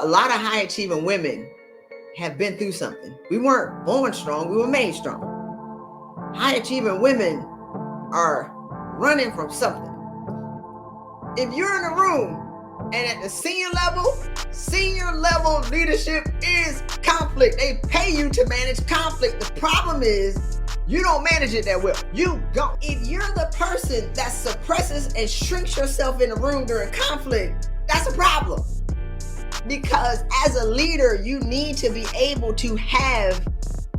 A lot of high achieving women have been through something. We weren't born strong, we were made strong. High achieving women are running from something. If you're in a room and at the senior level leadership is conflict. They pay you to manage conflict. The problem is you don't manage it that well. You don't. If you're the person that suppresses and shrinks yourself in a room during conflict, that's a problem. Because as a leader, you need to be able to have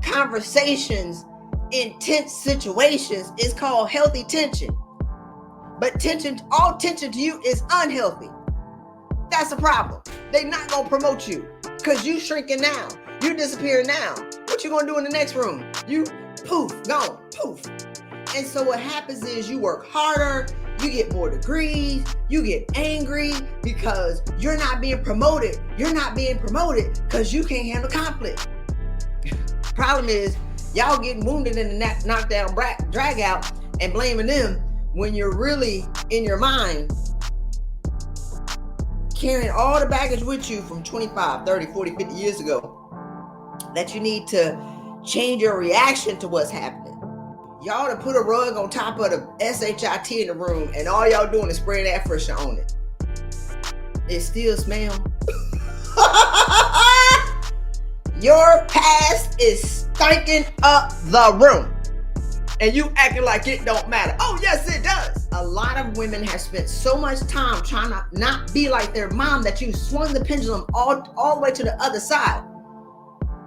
conversations in tense situations. It's called healthy tension. But all tension to you is unhealthy. That's a problem. They're not going to promote you because you shrinking now. You disappearing now. What you going to do in the next room? You poof, gone, poof. And so what happens is you work harder, you get more degrees, you get angry because you're not being promoted. You're not being promoted because you can't handle conflict. Problem is, y'all getting wounded in the knockdown drag out and blaming them when you're really in your mind carrying all the baggage with you from 25, 30, 40, 50 years ago that you need to change your reaction to what's happening. Y'all to put a rug on top of the SHIT in the room and all y'all doing is spraying air freshener on it. It still smells. Your past is stinking up the room. And you acting like it don't matter. Oh, yes, it does. A lot of women have spent so much time trying to not be like their mom that you swung the pendulum all the way to the other side.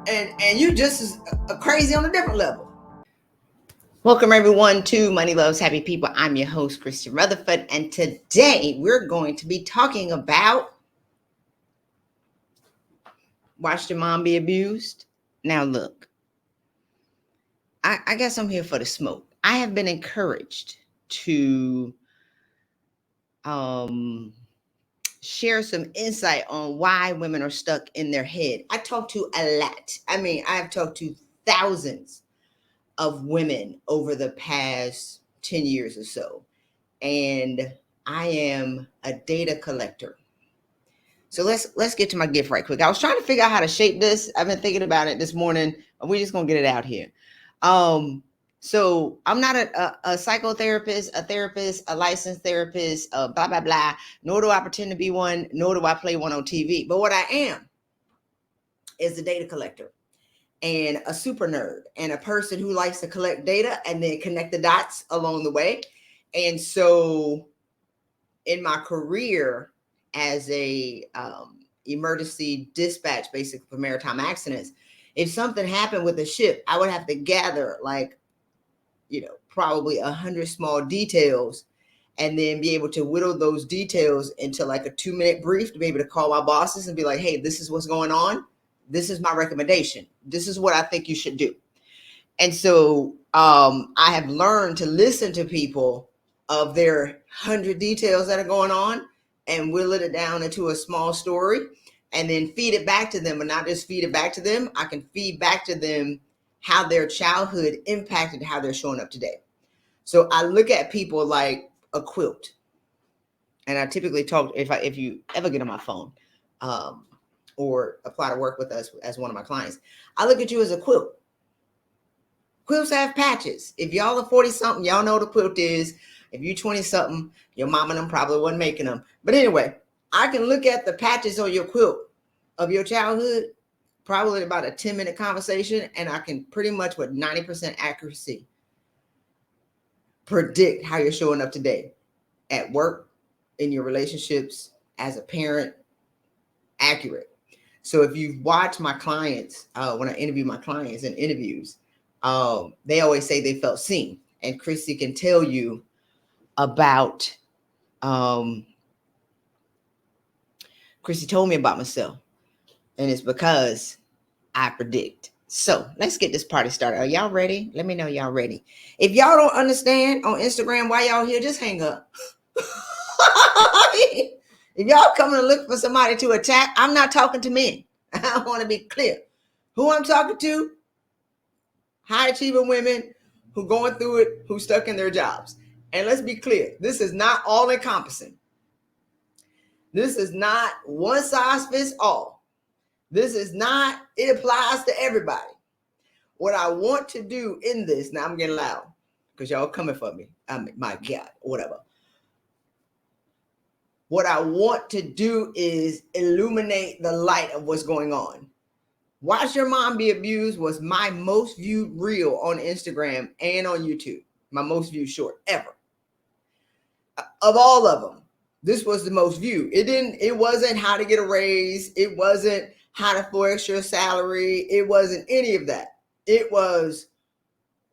And you just as crazy on a different level. Welcome, everyone, to Money Loves Happy People. I'm your host, Christy Rutherford. And today we're going to be talking about watch your mom be abused. Now, look. I guess I'm here for the smoke. I have been encouraged to share some insight on why women are stuck in their head. I talk to a lot. I've talked to thousands of women over the past 10 years or so. And I am a data collector. So let's get to my gift right quick. I was trying to figure out how to shape this. I've been thinking about it this morning. We're just going to get it out here. So I'm not a psychotherapist, a therapist, a licensed therapist, blah, blah, blah, nor do I pretend to be one, nor do I play one on TV. But what I am is a data collector and a super nerd and a person who likes to collect data and then connect the dots along the way. And so in my career as a emergency dispatch, basically for maritime accidents, if something happened with a ship, I would have to gather probably 100 small details and then be able to whittle those details into like a 2-minute brief to be able to call my bosses and be like, hey, this is what's going on. This is my recommendation. This is what I think you should do. And so I have learned to listen to people of their 100 details that are going on and whittle it down into a small story and then feed it back to them, but not just feed it back to them. I can feed back to them how their childhood impacted how they're showing up today. So I look at people like a quilt. And I typically talk, if you ever get on my phone or apply to work with us as one of my clients, I look at you as a quilt. Quilts have patches. If y'all are 40-something, y'all know what a quilt is. If you're 20-something, your mom and them probably wasn't making them. But anyway, I can look at the patches on your quilt of your childhood, probably about a 10-minute conversation, and I can pretty much with 90% accuracy predict how you're showing up today at work, in your relationships, as a parent, accurate. So if you've watched my clients, when I interview my clients in interviews, they always say they felt seen. And Christy can tell you about, Christy told me about myself. And it's because I predict. So let's get this party started. Are y'all ready? Let me know y'all ready. If y'all don't understand on Instagram why y'all here, just hang up. If y'all coming to look for somebody to attack, I'm not talking to men. I want to be clear. Who I'm talking to? High achieving women who going through it, who stuck in their jobs. And let's be clear. This is not all encompassing. This is not one size fits all. This is not, it applies to everybody. What I want to do in this, now I'm getting loud because y'all coming for me. I mean, my God, whatever. What I want to do is illuminate the light of what's going on. Watch Your Mom Be Abused was my most viewed reel on Instagram and on YouTube. My most viewed short ever. Of all of them, this was the most viewed. It wasn't how to get a raise. It wasn't how to flex your salary. It wasn't any of that. It was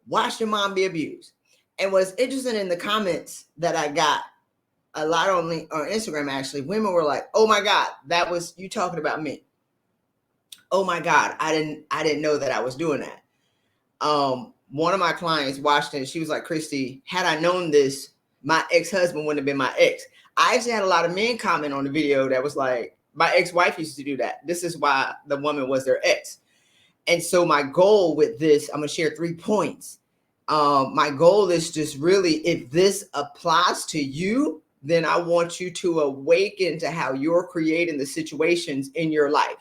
watch your mom be abused. And what's interesting in the comments that I got a lot on Instagram, actually, women were like, oh my God, that was you talking about me. Oh my God, I didn't know that I was doing that. One of my clients watched it and she was like, Christy, had I known this, my ex-husband wouldn't have been my ex. I actually had a lot of men comment on the video that was like, my ex-wife used to do that. This is why the woman was their ex. And so my goal with this, I'm going to share 3 points. My goal is just really, if this applies to you, then I want you to awaken to how you're creating the situations in your life.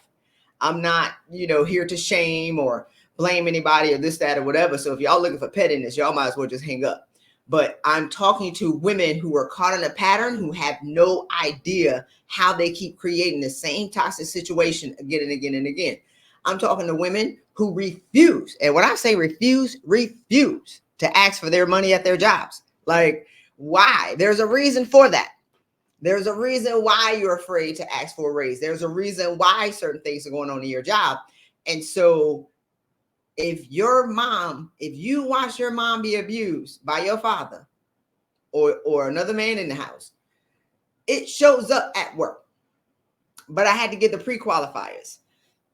I'm not, here to shame or blame anybody or this, that, or whatever. So if y'all looking for pettiness, y'all might as well just hang up. But I'm talking to women who are caught in a pattern, who have no idea how they keep creating the same toxic situation again and again and again. I'm talking to women who refuse. And when I say refuse to ask for their money at their jobs. Like, why? There's a reason for that. There's a reason why you're afraid to ask for a raise. There's a reason why certain things are going on in your job. And so if you watch your mom be abused by your father or another man in the house, it shows up at work. But I had to get the pre-qualifiers.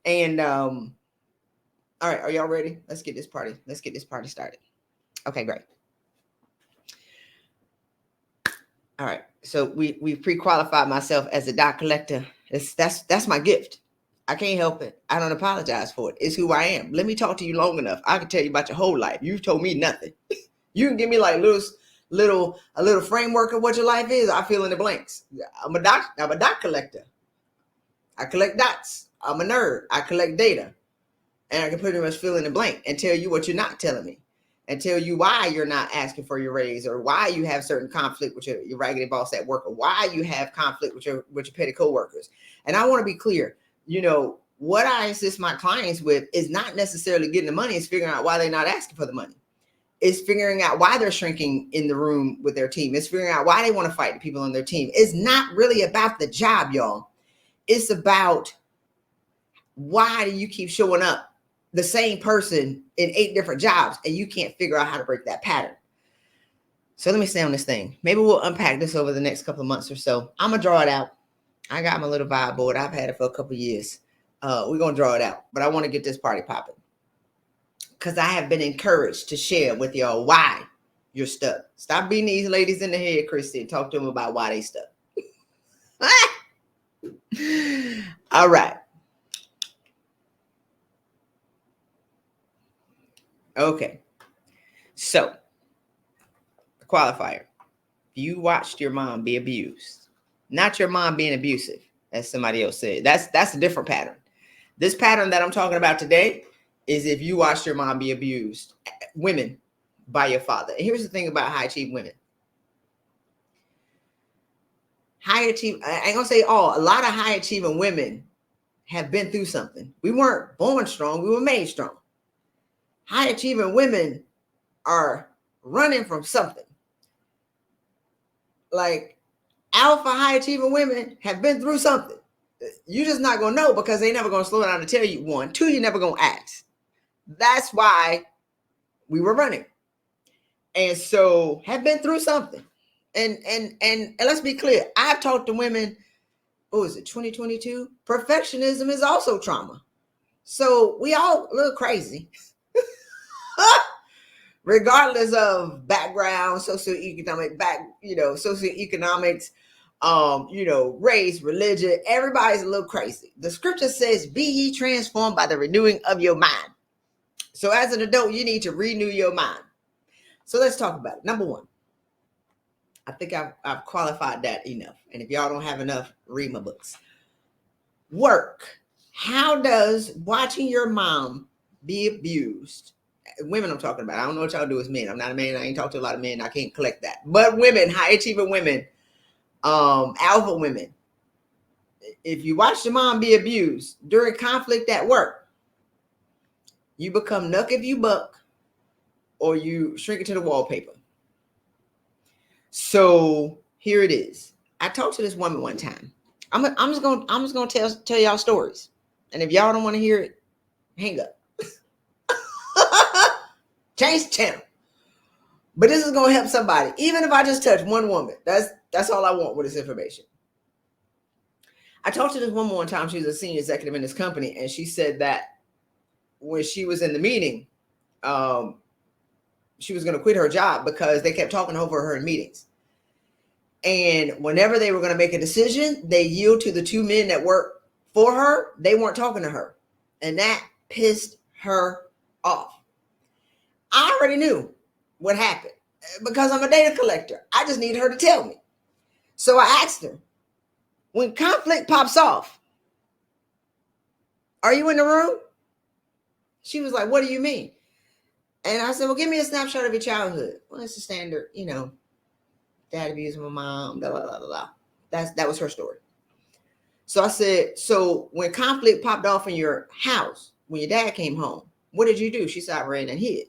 And all right, are y'all ready? Let's get this party started. Okay, great. All right. So we pre-qualified myself as a dot collector. That's my gift. I can't help it. I don't apologize for it. It's who I am. Let me talk to you long enough. I can tell you about your whole life. You've told me nothing. You can give me like a little framework of what your life is. I fill in the blanks. I'm a dot collector. I collect dots. I'm a nerd. I collect data. And I can pretty much fill in the blank and tell you what you're not telling me. And tell you why you're not asking for your raise, or why you have certain conflict with your raggedy boss at work, or why you have conflict with your petty coworkers. And I want to be clear, what I assist my clients with is not necessarily getting the money. It's figuring out why they're not asking for the money. It's figuring out why they're shrinking in the room with their team. It's figuring out why they want to fight the people on their team. It's not really about the job, y'all. It's about why do you keep showing up the same person in 8 different jobs and you can't figure out how to break that pattern. So let me stay on this thing. Maybe we'll unpack this over the next couple of months or so. I'm going to draw it out. I got my little vibe board. I've had it for a couple of years. We're going to draw it out, but I want to get this party popping because I have been encouraged to share with y'all why you're stuck. Stop beating these ladies in the head, Christy, and talk to them about why they stuck. All right. Okay. So, the qualifier. You watched your mom be abused. Not your mom being abusive, as somebody else said. That's a different pattern. This pattern that I'm talking about today is if you watched your mom be abused, women, by your father. And here's the thing about high achieving women. I ain't gonna say all. A lot of high achieving women have been through something. We weren't born strong. We were made strong. High achieving women are running from something. Like alpha high achieving women have been through something. You're just not going to know because they never going to slow down to tell you. 1, 2, you're never going to ask. That's why we were running. And so have been through something. And let's be clear. I've talked to women, what was it, 2022? Perfectionism is also trauma. So we all a little crazy. Regardless of background, socioeconomics, race, religion, everybody's a little crazy. The scripture says, be ye transformed by the renewing of your mind. So as an adult, you need to renew your mind. So let's talk about it. Number 1, I think I've qualified that enough. And if y'all don't have enough, read my books. Work How does watching your mom be abused, women I'm talking about, I don't know what y'all do as men. I'm not a man. I ain't talked to a lot of men. I can't collect that. But women, high achieving women, alpha women, if you watch your mom be abused during conflict at work, you become nuck if you buck, or you shrink it to the wallpaper. So here it is. I talked to this woman one time. I'm just gonna tell y'all stories, and if y'all don't want to hear it, hang up. Change the channel. But this is gonna help somebody, even if I just touch one woman. That's all I want with this information. I talked to this woman one time. She was a senior executive in this company, and she said that when she was in the meeting, she was going to quit her job because they kept talking over her in meetings. And whenever they were going to make a decision, they yield to the two men that worked for her. They weren't talking to her, and that pissed her off. I already knew what happened because I'm a data collector. I just need her to tell me. So I asked her, when conflict pops off, are you in the room? She was like, what do you mean? And I said, well, give me a snapshot of your childhood. Well, it's a standard, dad abusing my mom, blah, blah, blah, blah. That was her story. So I said, so when conflict popped off in your house, when your dad came home, what did you do? She said, I ran and hid.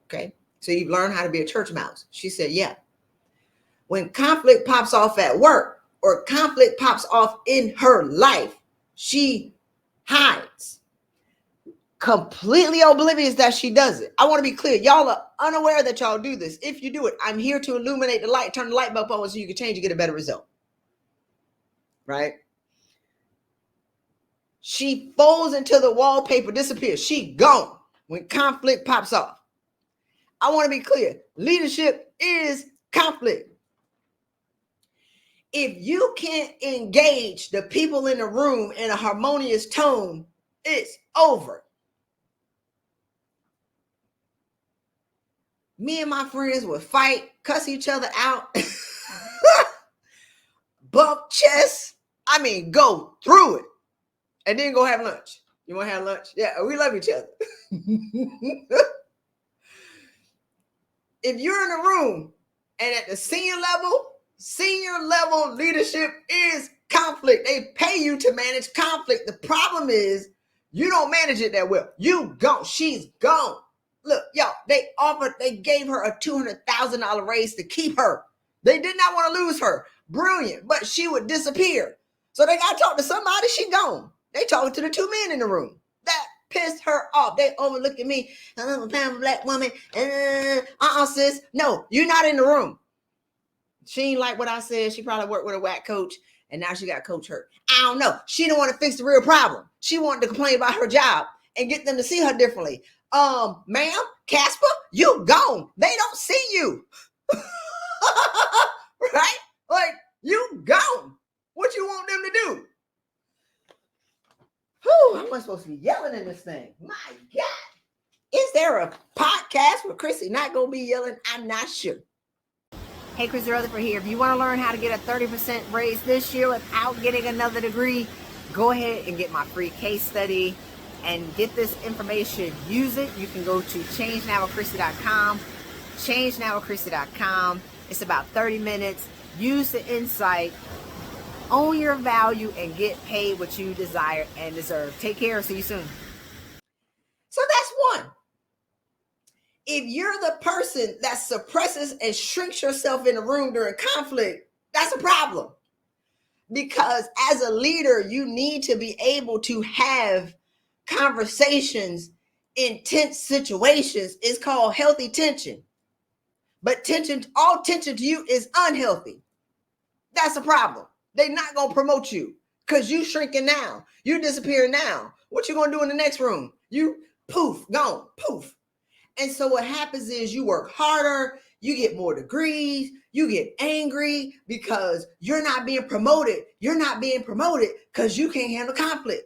Okay. So you've learned how to be a church mouse. She said, yeah. When conflict pops off at work or conflict pops off in her life, she hides. Completely oblivious that she does it. I want to be clear. Y'all are unaware that y'all do this. If you do it, I'm here to illuminate the light, turn the light bulb on so you can change and get a better result. Right? She folds into the wallpaper, disappears. She gone when conflict pops off. I want to be clear. Leadership is conflict. If you can't engage the people in the room in a harmonious tone, it's over. Me and my friends would fight, cuss each other out, bump chests. I mean, go through it and then go have lunch. You want to have lunch? Yeah, we love each other. If you're in a room and at the senior level leadership is conflict. They pay you to manage conflict. The problem is you don't manage it that well. You gone. She's gone. Look, y'all, they gave her a $200,000 raise to keep her. They did not want to lose her. Brilliant, but she would disappear. So they got to talk to somebody. She gone. They talking to the two men in the room. That pissed her off. They overlooking me. I'm a powerful black woman. Sis. No, you're not in the room. She ain't like what I said. She probably worked with a whack coach, and now she got coach hurt. I don't know. She didn't want to fix the real problem. She wanted to complain about her job and get them to see her differently. Ma'am, Casper, you gone. They don't see you. Right? Like, you gone. What you want them to do? Whew, how am I supposed to be yelling in this thing? My God. Is there a podcast where Christy not going to be yelling? I'm not sure. Hey, Christy Rutherford here. If you want to learn how to get a 30% raise this year without getting another degree, go ahead and get my free case study and get this information. Use it. You can go to changenowwithchristy.com. changenowwithchristy.com. It's about 30 minutes. Use the insight. Own your value and get paid what you desire and deserve. Take care. See you soon. So that's one. If you're the person that suppresses and shrinks yourself in a room during conflict, that's a problem. Because as a leader, you need to be able to have conversations in tense situations. It's called healthy tension. But all tension to you is unhealthy. That's a problem. They're not going to promote you because you shrinking now. You disappearing now. What you going to do in the next room? You poof, gone, poof. And so what happens is you work harder, you get more degrees, you get angry because you're not being promoted. You're not being promoted because you can't handle conflict.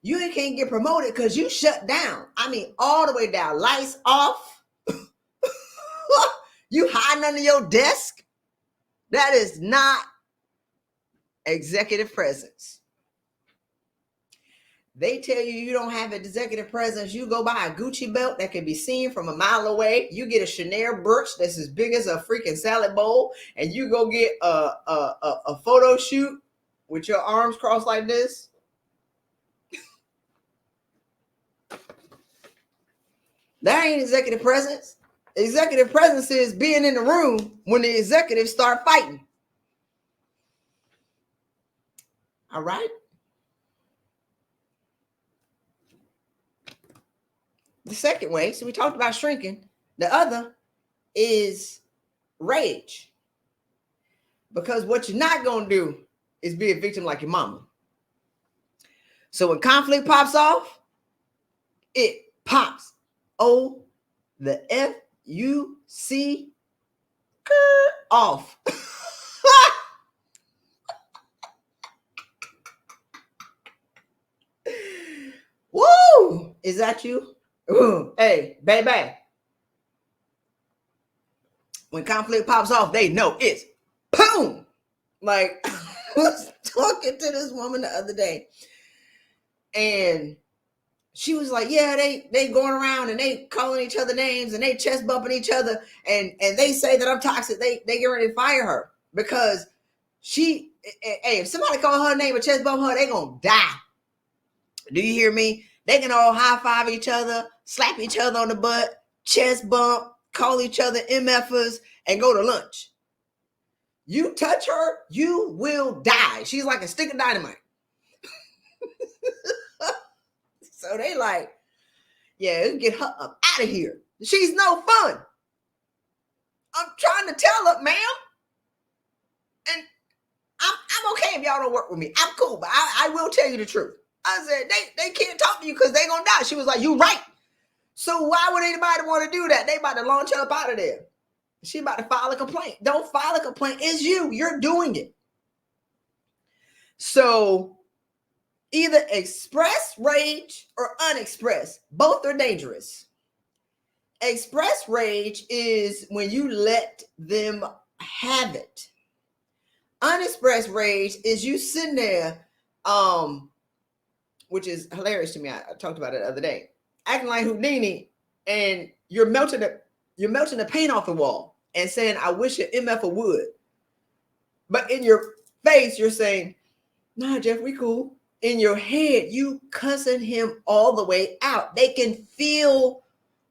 You can't get promoted because you shut down. I mean, all the way down, lights off. You hiding under your desk. That is not executive presence. They tell you you don't have executive presence. You go buy a Gucci belt that can be seen from a mile away. You get a Chanel brooch that's as big as a freaking salad bowl, and you go get a photo shoot with your arms crossed like this. That ain't executive presence. Executive presence is being in the room when the executives start fighting. All right. The second way, so we talked about shrinking. The other is rage. Because what you're not going to do is be a victim like your mama. So when conflict pops off, it pops. O, the F-U-C, off. Woo! Is that you? Ooh. Hey, baby. When conflict pops off, they know it's boom. Like, I was talking to this woman the other day, and she was like, yeah, they going around and they calling each other names and they chest bumping each other, and they say that I'm toxic. They get ready to fire her because she, hey, if somebody call her name or chest bump her, they gonna die. Do you hear me? They can all high five each other, slap each other on the butt, chest bump, call each other MFers, and go to lunch. You touch her, you will die. She's like a stick of dynamite. So they like, yeah, get her up out of here. She's no fun. I'm trying to tell her, ma'am. And I'm okay if y'all don't work with me. I'm cool, but I will tell you the truth. I said, they can't talk to you because they gonna die. She was like, you right. So why would anybody want to do that? They about to launch her up out of there. She about to file a complaint. Don't file a complaint. It's you. You're doing it. So either express rage or unexpressed. Both are dangerous. Express rage is when you let them have it. Unexpressed rage is you sitting there, which is hilarious to me. I talked about it the other day. Acting like Houdini, and you're melting the paint off the wall and saying, I wish an MF would. But in your face, you're saying, nah, Jeff, we cool. In your head, you cussing him all the way out. They can feel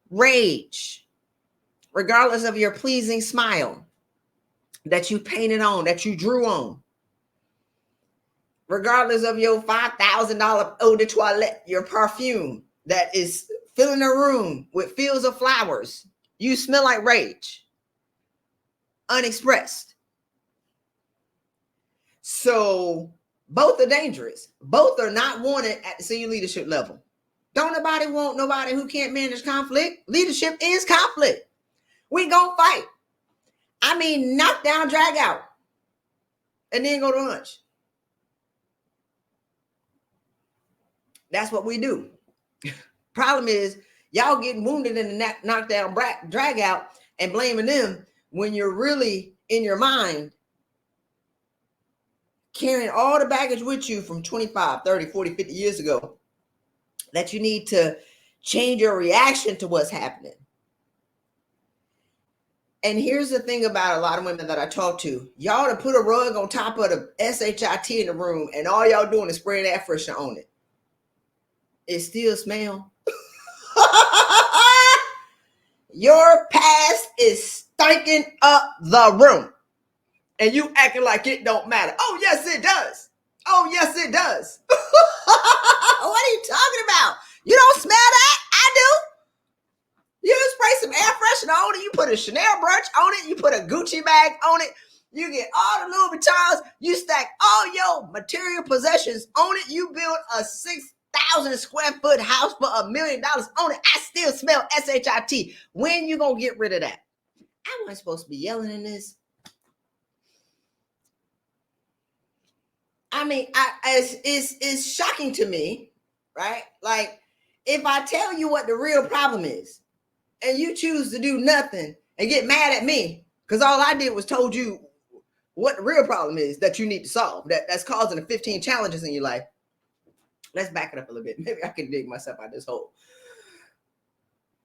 rage, regardless of your pleasing smile that you painted on, that you drew on. Regardless of your $5,000 eau de toilette, your perfume that is filling the room with fields of flowers, you smell like rage. Unexpressed. So both are dangerous. Both are not wanted at the senior leadership level. Don't nobody want nobody who can't manage conflict. Leadership is conflict. We gonna fight. I mean, knock down, drag out, and then go to lunch. That's what we do. Problem is, y'all getting wounded in the knockdown, drag out, and blaming them when you're really in your mind carrying all the baggage with you from 25, 30, 40, 50 years ago that you need to change your reaction to what's happening. And here's the thing about a lot of women that I talk to. Y'all to put a rug on top of the SHIT in the room, and all y'all doing is spraying air freshener on it. It still smells. Your past is stinking up the room. And you acting like it don't matter. Oh, yes, it does. Oh, yes, it does. What are you talking about? You don't smell that? I do. You spray some air freshener on it. You put a Chanel brooch on it. You put a Gucci bag on it. You get all the Louis Vuittons. You stack all your material possessions on it. You build a 6,000 square foot house for $1 million on it. I still smell SHIT. When you gonna get rid of that? I wasn't supposed to be yelling in this. I mean, it's shocking to me, right? Like, if I tell you what the real problem is, and you choose to do nothing and get mad at me, because all I did was told you what the real problem is that you need to solve, that's causing the 15 challenges in your life. Let's back it up a little bit. Maybe I can dig myself out of this hole.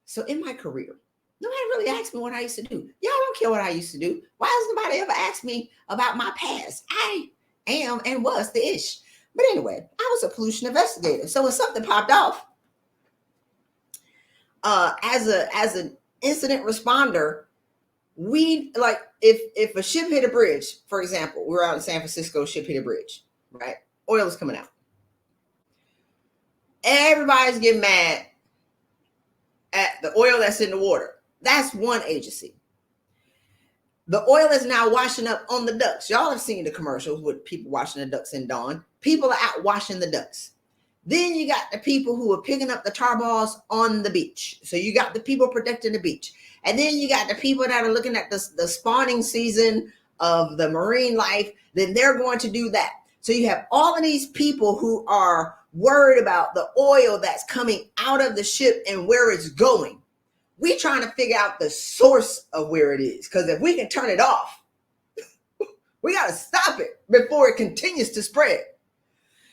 So in my career, nobody really asked me what I used to do. Y'all don't care what I used to do. Why has nobody ever asked me about my past? I am and was the ish. But anyway, I was a pollution investigator. So when something popped off, as an incident responder, we like if a ship hit a bridge, for example, we were out in San Francisco, ship hit a bridge, right? Oil is coming out. Everybody's getting mad at the oil that's in the water. That's one agency. The oil is now washing up on the ducks. Y'all have seen the commercials with people washing the ducks in dawn. People are out washing the ducks. Then you got the people who are picking up the tar balls on the beach. So you got the people protecting the beach. And then you got the people that are looking at the spawning season of the marine life. Then they're going to do that. So you have all of these people who are worried about the oil that's coming out of the ship and where it's going. We trying to figure out the source of where it is. Because if we can turn it off, we got to stop it before it continues to spread.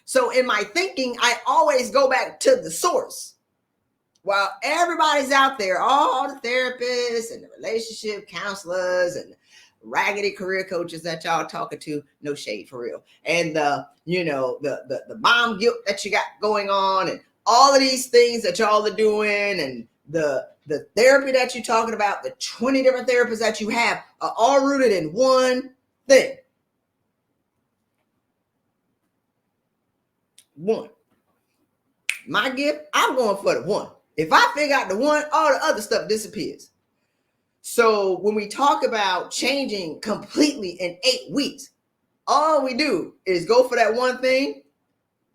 So in my thinking, I always go back to the source. While everybody's out there, all the therapists and the relationship counselors and raggedy career coaches that y'all talking to, no shade for real. And the mom guilt that you got going on and all of these things that y'all are doing and the therapy that you're talking about, the 20 different therapists that you have are all rooted in one thing. One. My gift, I'm going for the one. If I figure out the one, all the other stuff disappears. So when we talk about changing completely in 8 weeks, all we do is go for that one thing.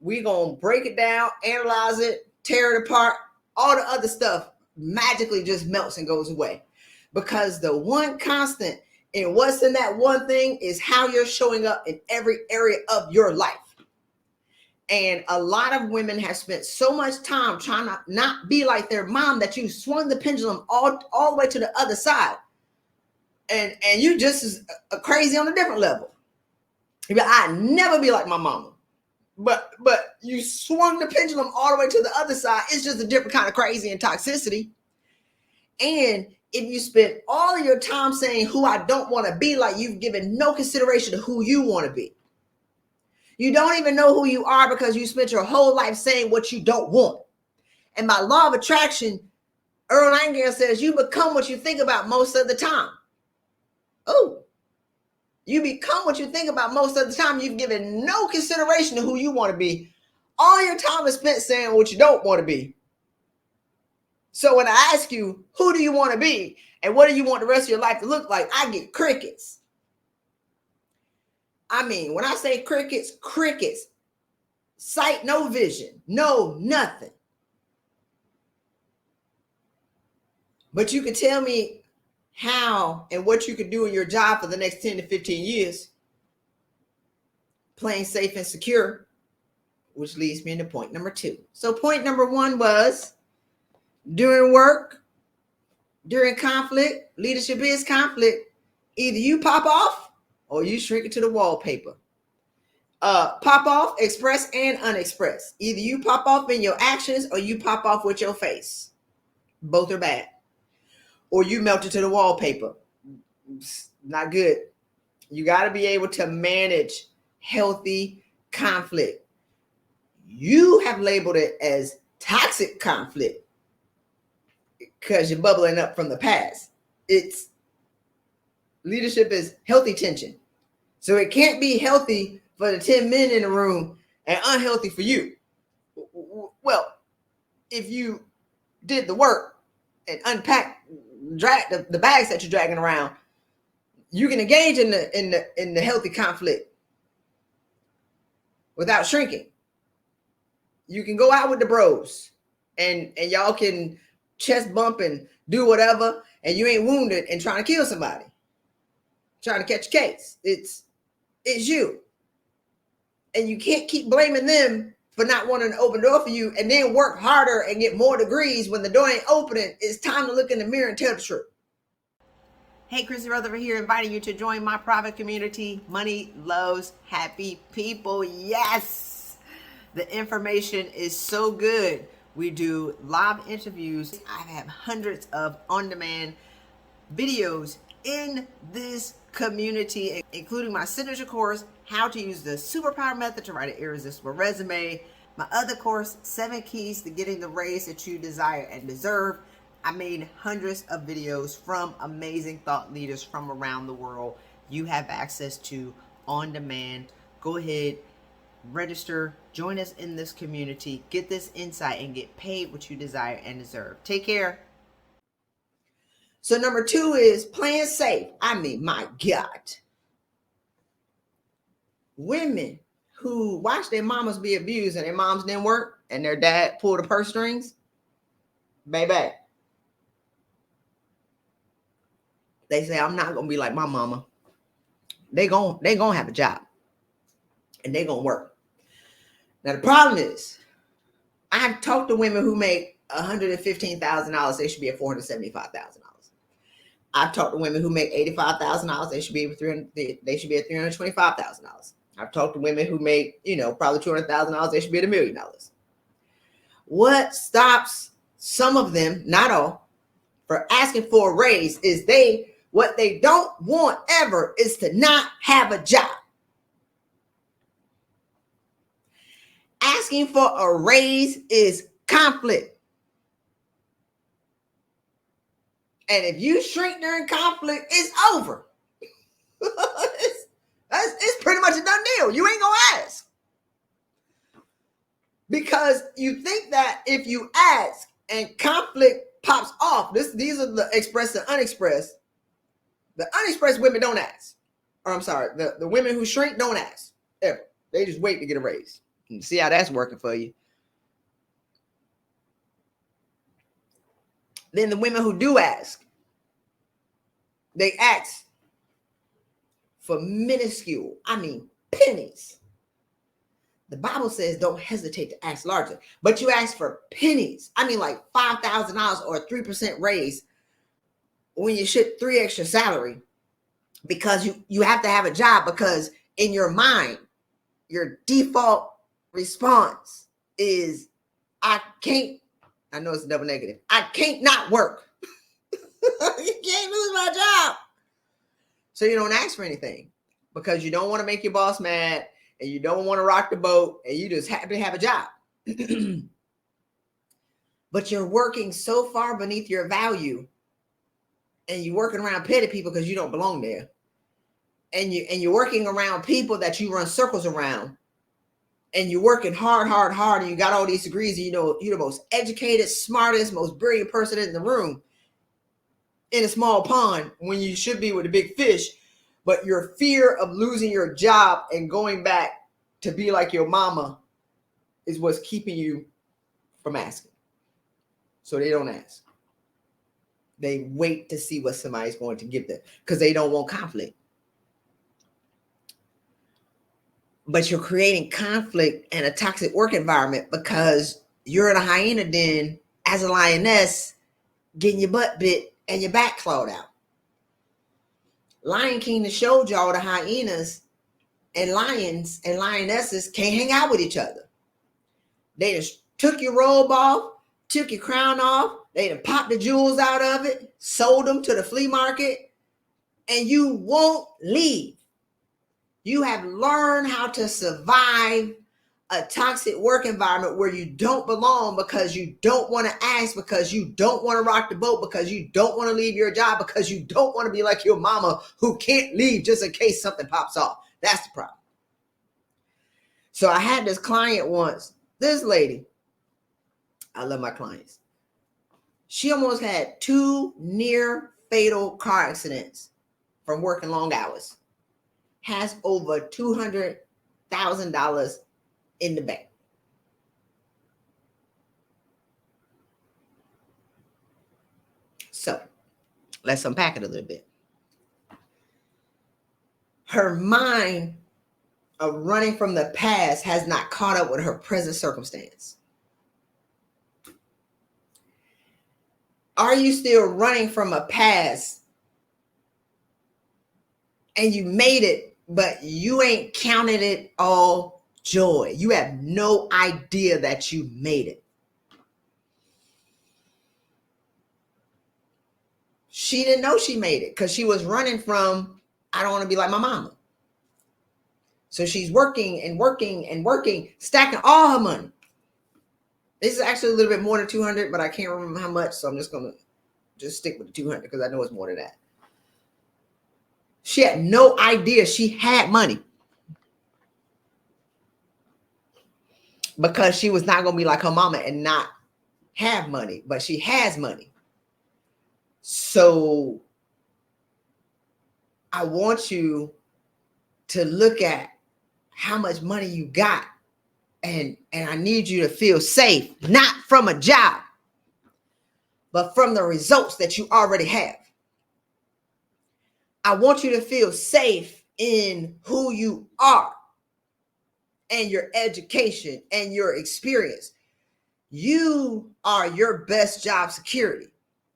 We're going to break it down, analyze it, tear it apart. All the other stuff magically just melts and goes away. Because the one constant in what's in that one thing is how you're showing up in every area of your life. And a lot of women have spent so much time trying to not be like their mom that you swung the pendulum all the way to the other side. And you just as crazy on a different level. I'd never be like my mama. But you swung the pendulum all the way to the other side. It's just a different kind of crazy and toxicity. And if you spend all of your time saying who I don't want to be like, you've given no consideration to who you want to be. You don't even know who you are because you spent your whole life saying what you don't want. And by law of attraction, Earl Nightingale says you become what you think about most of the time. Oh, you become what you think about most of the time. You've given no consideration to who you want to be. All your time is spent saying what you don't want to be. So when I ask you, who do you want to be? And what do you want the rest of your life to look like? I get crickets. I mean, when I say crickets, crickets. Sight, no vision, no nothing. But you can tell me how and what you could do in your job for the next 10 to 15 years. Playing safe and secure, which leads me into point number 2. So point number 1 was during work, during conflict, leadership is conflict. Either you pop off or you shrink it to the wallpaper. Pop off, express and unexpressed. Either you pop off in your actions or you pop off with your face. Both are bad. Or you melt it to the wallpaper. It's not good. You got to be able to manage healthy conflict. You have labeled it as toxic conflict because you're bubbling up from the past. It's leadership is healthy tension. So it can't be healthy for the 10 men in the room and unhealthy for you. Well, if you did the work and unpack, drag the bags that you're dragging around, you can engage in the healthy conflict without shrinking. You can go out with the bros and y'all can chest bump and do whatever, and you ain't wounded and trying to kill somebody, trying to catch a case. It's you. And you can't keep blaming them for not wanting to open the door for you and then work harder and get more degrees when the door ain't opening. It's time to look in the mirror and tell the truth. Hey, Christy Rutherford here, inviting you to join my private community, Money Loves Happy People. Yes. The information is so good. We do live interviews. I have hundreds of on-demand videos in this community, including my signature course, How to Use the Superpower Method to Write an Irresistible Resume. My other course, 7 Keys to Getting the Raise That You Desire and Deserve. I made hundreds of videos from amazing thought leaders from around the world. You have access to on demand. Go ahead, register, join us in this community, get this insight, and get paid what you desire and deserve. Take care. So number 2 is playing safe. I mean, my God. Women who watch their mamas be abused and their moms didn't work and their dad pulled the purse strings, baby, they say, I'm not going to be like my mama. They gonna have a job and they going to work. Now, the problem is, I've talked to women who make $115,000. They should be at $475,000. I've talked to women who make $85,000. They should be at $325,000. I've talked to women who make, probably $200,000. They should be at $1 million. What stops some of them, not all, for asking for a raise is what they don't want ever is to not have a job. Asking for a raise is conflict. And if you shrink during conflict, it's over. It's pretty much a done deal. You ain't gonna ask. Because you think that if you ask and conflict pops off, these are the expressed and unexpressed. The unexpressed women don't ask. Or I'm sorry, the women who shrink don't ask. Ever. They just wait to get a raise. And see how that's working for you. Then the women who do ask, they ask for minuscule, pennies. The Bible says don't hesitate to ask largely, but you ask for pennies. Like $5,000 or a 3% raise when you should 3 extra salary because you have to have a job, because in your mind, your default response is, I know it's a double negative. I can't not work. You can't lose my job. So you don't ask for anything because you don't want to make your boss mad and you don't want to rock the boat and you just happen to have a job. But you're working so far beneath your value and you're working around petty people because you don't belong there. And you're working around people that you run circles around. And you're working hard, and you got all these degrees, and you're the most educated, smartest, most brilliant person in the room in a small pond when you should be with a big fish. But your fear of losing your job and going back to be like your mama is what's keeping you from asking. So they don't ask. They wait to see what somebody's going to give them because they don't want conflict. But you're creating conflict and a toxic work environment because you're in a hyena den as a lioness getting your butt bit and your back clawed out. Lion King showed y'all the hyenas and lions and lionesses can't hang out with each other. They just took your robe off, took your crown off, they done popped the jewels out of it, sold them to the flea market, and you won't leave. You have learned how to survive a toxic work environment where you don't belong because you don't want to ask, because you don't want to rock the boat, because you don't want to leave your job, because you don't want to be like your mama who can't leave just in case something pops off. That's the problem. So I had this client once, this lady, I love my clients. She almost had 2 near fatal car accidents from working long hours. Has over $200,000 in the bank. So let's unpack it a little bit. Her mind of running from the past has not caught up with her present circumstance. Are you still running from a past and you made it, but you ain't counted it all joy. You have no idea that you made it. She didn't know she made it because she was running from, I don't want to be like my mama. So she's working and working and working, stacking all her money. This is actually a little bit more than 200, but I can't remember how much. So I'm just going to just stick with the 200 because I know it's more than that. She had no idea she had money because she was not going to be like her mama and not have money, but she has money. So I want you to look at how much money you got, and I need you to feel safe, not from a job, but from the results that you already have. I want you to feel safe in who you are and your education and your experience. You are your best job security.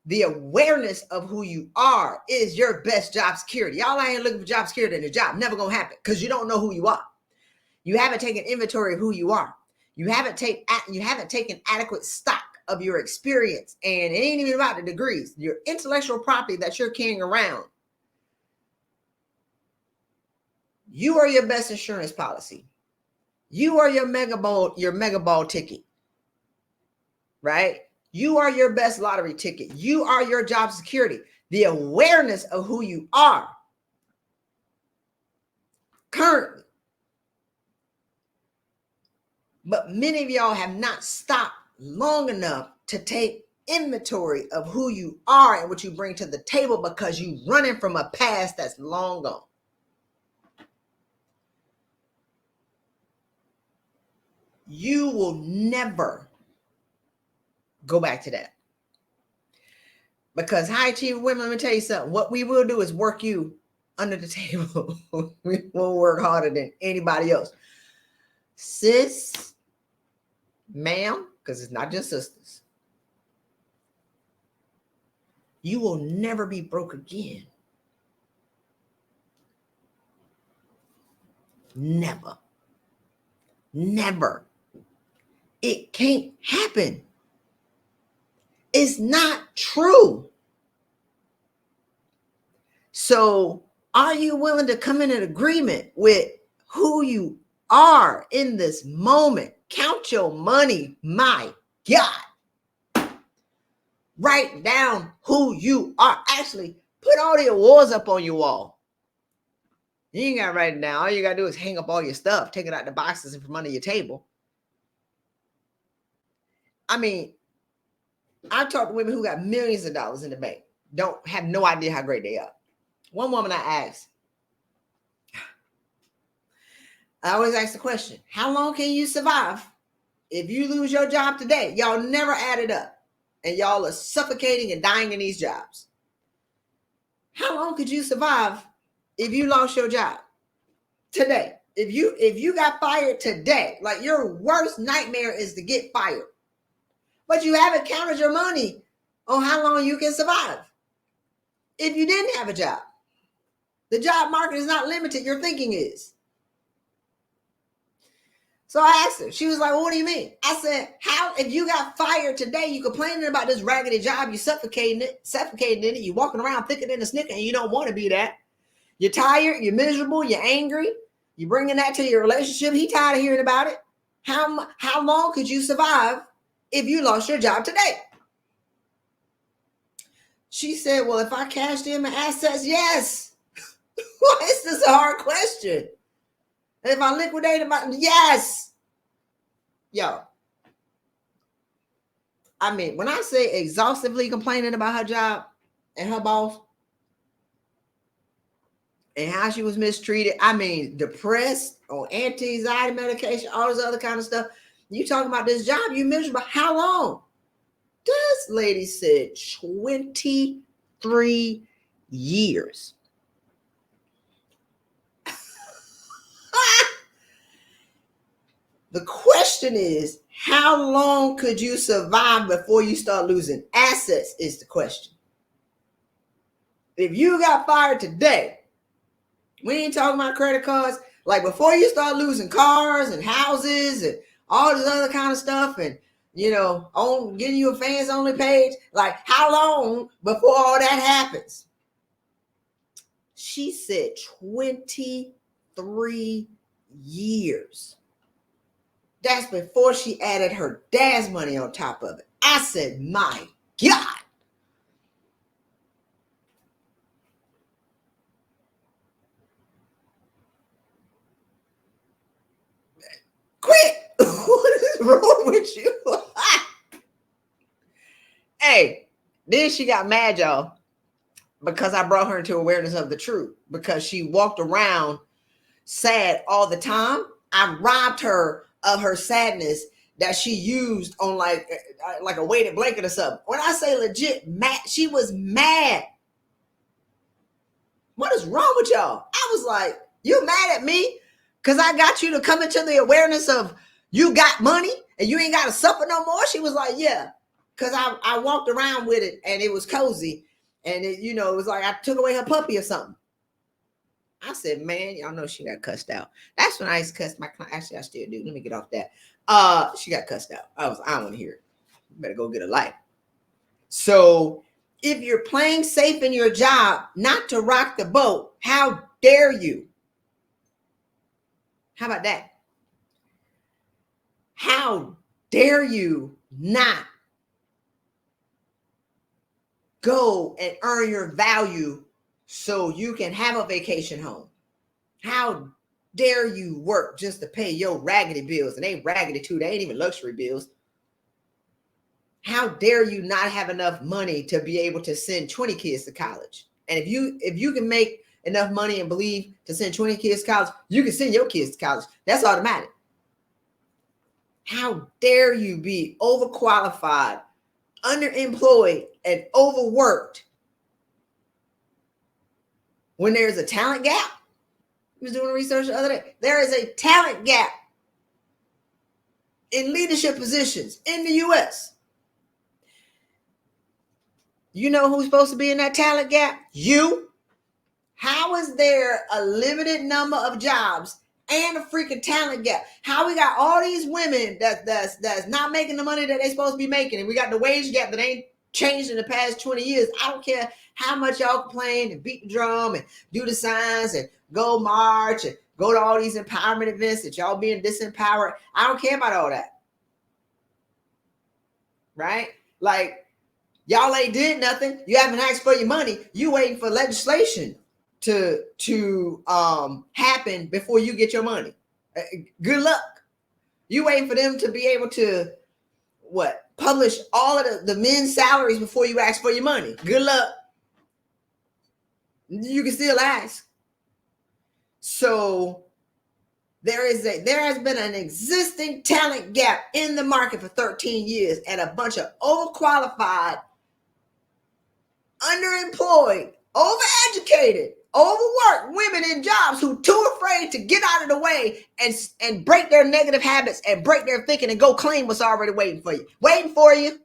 The awareness of who you are is your best job security. Y'all ain't looking for job security in a job. Never gonna happen because you don't know who you are. You haven't taken inventory of who you are. You haven't taken adequate stock of your experience, and it ain't even about the degrees. Your intellectual property that you're carrying around. You are your best insurance policy. You are your mega ball ticket, right? You are your best lottery ticket. You are your job security. The awareness of who you are currently. But many of y'all have not stopped long enough to take inventory of who you are and what you bring to the table because you're running from a past that's long gone. You will never go back to that. Because high achieving women, let me tell you something. What we will do is work you under the table. We will work harder than anybody else. Sis, ma'am, because it's not just sisters. You will never be broke again. Never. Never. It can't happen. It's not true. So are you willing to come in an agreement with who you are in this moment? Count your money. My God. Write down who you are. Actually, put all the awards up on your wall. You ain't got to write it down. All you got to do is hang up all your stuff, take it out the boxes and from under your table. I mean, I've talked to women who got millions of dollars in the bank, don't have no idea how great they are. One woman I asked, I always ask the question, how long can you survive if you lose your job today? Y'all never add it up, and y'all are suffocating and dying in these jobs. How long could you survive if you lost your job today? If you got fired today, like your worst nightmare is to get fired, but you haven't counted your money on how long you can survive. If you didn't have a job, the job market is not limited. Your thinking is. So I asked her, she was like, well, what do you mean? I said, how, if you got fired today, you complaining about this raggedy job, you suffocating in it, you walking around thicker than a snicker, and you don't want to be that. You're tired, you're miserable, you're angry, you're bringing that to your relationship. He tired of hearing about it. How long could you survive if you lost your job today? She said, well, if I cashed in my assets, yes. Why is this a hard question? And if I liquidated yes. Yo. I mean, when I say exhaustively complaining about her job and her boss and how she was mistreated, I mean, depressed on anti-anxiety medication, all this other kind of stuff. You talking about this job, you miserable. How long? This lady said 23 years. The question is, how long could you survive before you start losing assets is the question. If you got fired today, we ain't talking about credit cards. Like before you start losing cars and houses and all this other kind of stuff, and on getting you a fans only page, like how long before all that happens? She said 23 years. That's before she added her dad's money on top of it. I said, my God. Quit. What is wrong with you? Hey, then she got mad, y'all, because I brought her into awareness of the truth, because she walked around sad all the time. I robbed her of her sadness that she used on like a weighted blanket or something. When I say legit mad, she was mad. What is wrong with y'all? I was like, you mad at me because I got you to come into the awareness of you got money and you ain't got to suffer no more? She was like, yeah, because I walked around with it and it was cozy. And it was like I took away her puppy or something. I said, man, y'all know she got cussed out. That's when I used to cuss my client. Actually, I still do. Let me get off that. She got cussed out. I don't want to hear it. You better go get a life. So if you're playing safe in your job not to rock the boat, how dare you? How about that? How dare you not go and earn your value so you can have a vacation home? How dare you work just to pay your raggedy bills? And they ain't raggedy too. They ain't even luxury bills. How dare you not have enough money to be able to send 20 kids to college? And if you can make enough money and believe to send 20 kids to college, you can send your kids to college. That's automatic. How dare you be overqualified, underemployed, and overworked when there's a talent gap? I was doing research the other day. There is a talent gap in leadership positions in the U.S. You know who's supposed to be in that talent gap? You. How is there a limited number of jobs and a freaking talent gap? How we got all these women that's not making the money that they're supposed to be making, and we got the wage gap that ain't changed in the past 20 years. I don't care how much y'all complain and beat the drum and do the signs and go march and go to all these empowerment events that y'all being disempowered. I don't care about all that. Right? Like, y'all ain't did nothing. You haven't asked for your money. You waiting for legislation to happen before you get your money. Good luck. You waiting for them to be able to publish all of the men's salaries before you ask for your money. Good luck. You can still ask. So there has been an existing talent gap in the market for 13 years, and a bunch of overqualified, underemployed, overeducated, overworked women in jobs who too afraid to get out of the way and break their negative habits and break their thinking and go claim what's already waiting for you. Waiting for you.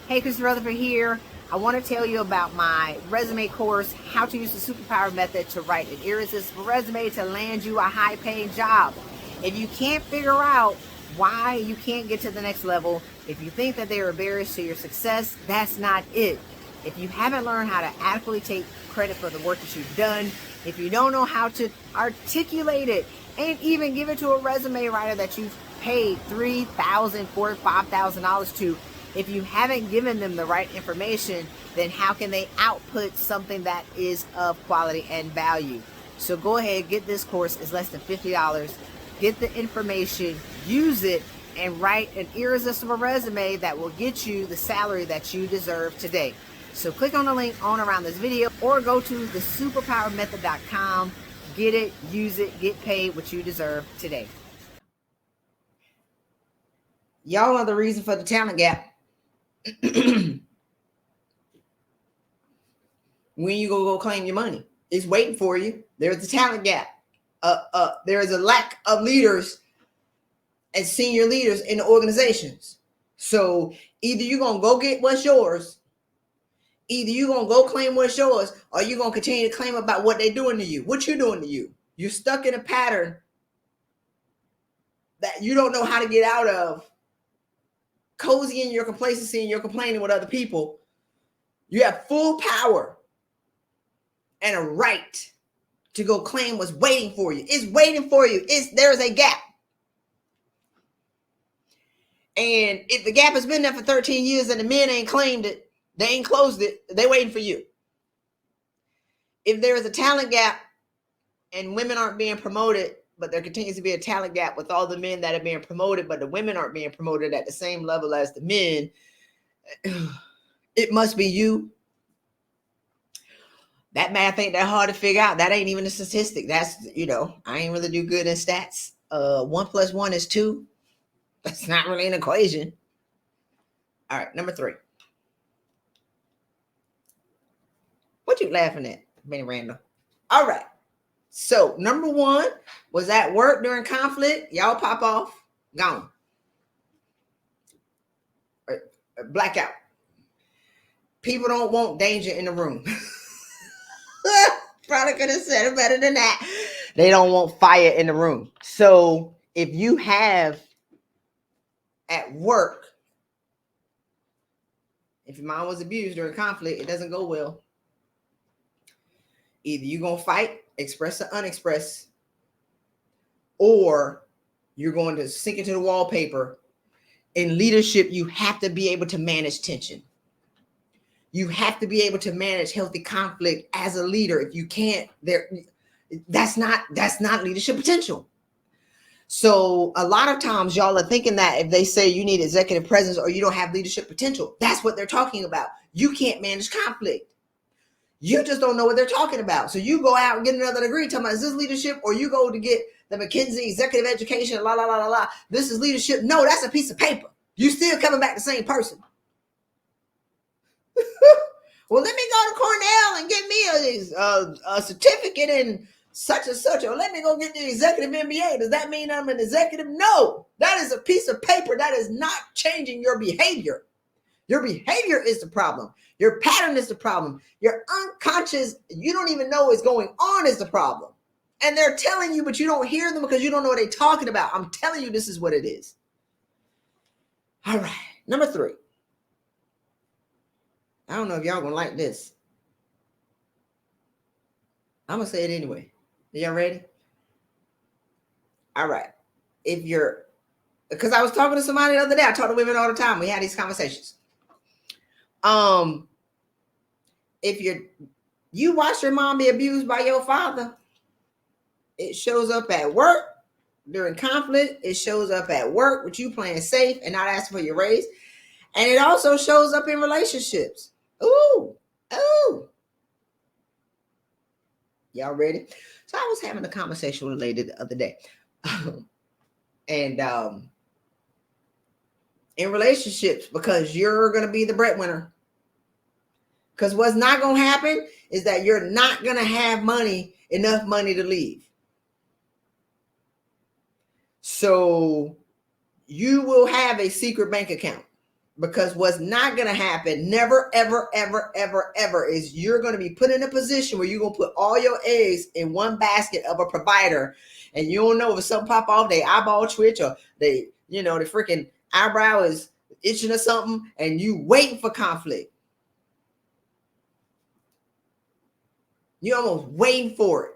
Hey, Christy Rutherford here. I want to tell you about my resume course, How to Use the Superpower Method to Write an Irresistible Resume to Land You a High-Paying Job. If you can't figure out why you can't get to the next level, if you think that there are barriers to your success, that's not it. If you haven't learned how to adequately take credit for the work that you've done, if you don't know how to articulate it and even give it to a resume writer that you've paid $3,000, $4,000, $5,000 to, if you haven't given them the right information, then how can they output something that is of quality and value? So go ahead, get this course. It's less than $50. Get the information, use it, and write an irresistible resume that will get you the salary that you deserve today. So click on the link on around this video or go to thesuperpowermethod.com. Get it, use it, get paid what you deserve today. Y'all are the reason for the talent gap. When you go claim your money, it's waiting for you. There's a talent gap. There is a lack of leaders and senior leaders in the organizations. So either you're gonna go get what's yours, Either you gonna go claim what's yours, or you gonna continue to claim about what they're doing to you. What you doing to you? You're stuck in a pattern that you don't know how to get out of. Cozy in your complacency and you're complaining with other people. You have full power and a right to go claim what's waiting for you. It's waiting for you. There's a gap. And if the gap has been there for 13 years and the men ain't claimed it, they ain't closed it, they waiting for you. If there is a talent gap and women aren't being promoted, but there continues to be a talent gap with all the men that are being promoted, but the women aren't being promoted at the same level as the men, it must be you. That math ain't that hard to figure out. That ain't even a statistic. That's, I ain't really do good in stats. 1 + 1 is 2. That's not really an equation. All right, number 3. What you laughing at, Benny Randall? All right. So number 1 was at work during conflict. Y'all pop off, gone. Blackout. People don't want danger in the room. Probably could have said it better than that. They don't want fire in the room. So if you have at work, if your mom was abused during conflict, it doesn't go well. Either you're going to fight, express or unexpress, or you're going to sink into the wallpaper. In leadership, you have to be able to manage tension. You have to be able to manage healthy conflict as a leader. If you can't, that's not leadership potential. So a lot of times y'all are thinking that if they say you need executive presence or you don't have leadership potential, that's what they're talking about. You can't manage conflict. You just don't know what they're talking about. So you go out and get another degree talking about, is this leadership? Or you go to get the McKinsey executive education, la, la, la, la, la. This is leadership. No, that's a piece of paper. You still coming back the same person. Well, let me go to Cornell and get me a certificate in such and such, or let me go get the executive MBA. Does that mean I'm an executive? No, that is a piece of paper. That is not changing your behavior. Your behavior is the problem. Your pattern is the problem. Your unconscious, you don't even know what's going on, is the problem. And they're telling you, but you don't hear them because you don't know what they're talking about. I'm telling you, this is what it is. All right, number 3. I don't know if y'all gonna like this. I'm gonna say it anyway. Are y'all ready? All right. Because I was talking to somebody the other day. I talk to women all the time. We had these conversations. If you watch your mom be abused by your father, it shows up at work during conflict. It shows up at work with you playing safe and not asking for your raise. And it also shows up in relationships. Ooh. Y'all ready? So I was having a conversation with a lady the other day. And in relationships, because you're going to be the breadwinner. Because what's not going to happen is that you're not going to have enough money to leave. So you will have a secret bank account. Because what's not going to happen, never, ever, ever, ever, ever, is you're going to be put in a position where you're going to put all your eggs in one basket of a provider. And you don't know if something pop off, they eyeball twitch, or the freaking eyebrow is itching or something, and you waiting for conflict. You're almost waiting for it.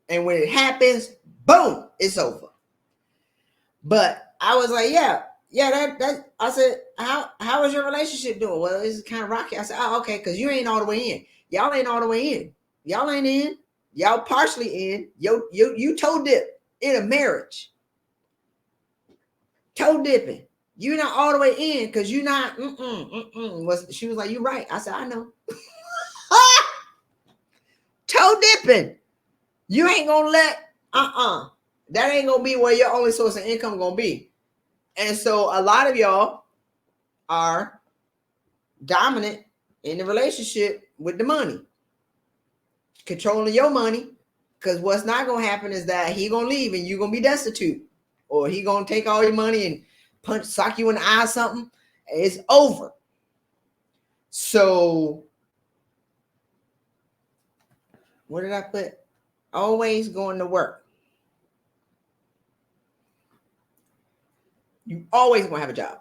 And when it happens, boom, it's over. But I was like, yeah, that I said, how is your relationship doing? Well, it's kind of rocky. I said, oh, okay, because you ain't all the way in. Y'all ain't all the way in. Y'all ain't in. Y'all partially in. You toe dip in a marriage. Toe dipping. You're not all the way in because you're not. She was like, you're right. I said, I know. Toe dipping. You ain't gonna let. That ain't gonna be where your only source of income gonna be. And so a lot of y'all are dominant in the relationship with the money, controlling your money, because what's not going to happen is that he going to leave and you're going to be destitute, or he going to take all your money and sock you in the eye or something. It's over. So What did I put? Always going to work. You always gonna have a job.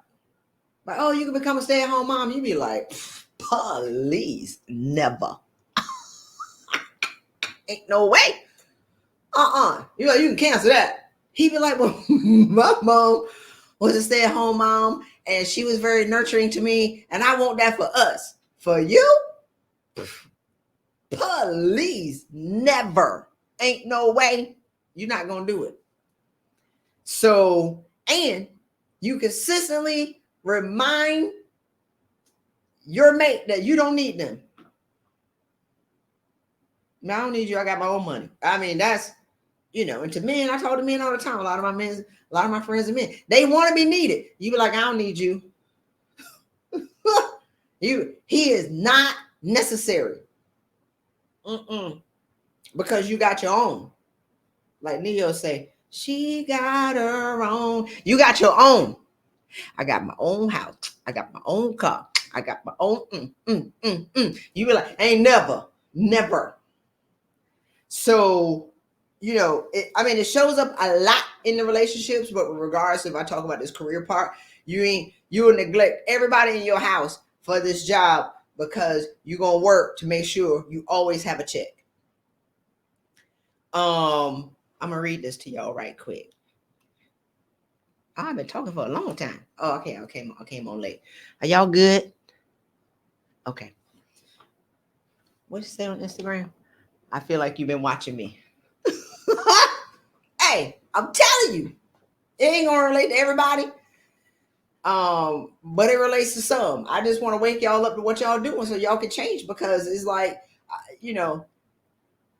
Like, oh, you can become a stay-at-home mom. You be like, please, never. Ain't no way. You know, you can cancel that. He be like, well, my mom was a stay-at-home mom, and she was very nurturing to me, and I want that for us. For you? Please, never. Ain't no way. You're not gonna do it. So, and you consistently remind your mate that you don't need them. No, I don't need you. I got my own money. I mean, that's, you know, and to men, I told the men all the time, a lot of my friends are men. They want to be needed. You be like, I don't need you. He is not necessary. Because you got your own. Like Neo say, she got her own. You got your own. I got my own house. I got my own car. I got my own. You be like, ain't never. So, you know, it shows up a lot in the relationships, but in regards, if I talk about this career part, you will neglect everybody in your house for this job because you're going to work to make sure you always have a check. I'm going to read this to y'all right quick. I've been talking for a long time. Oh, okay. I came on late. Are y'all good? Okay. What did you say on Instagram? I feel like you've been watching me. Hey, I'm telling you, it ain't gonna relate to everybody. But it relates to some. I just want to wake y'all up to what y'all doing so y'all can change, because it's like, you know,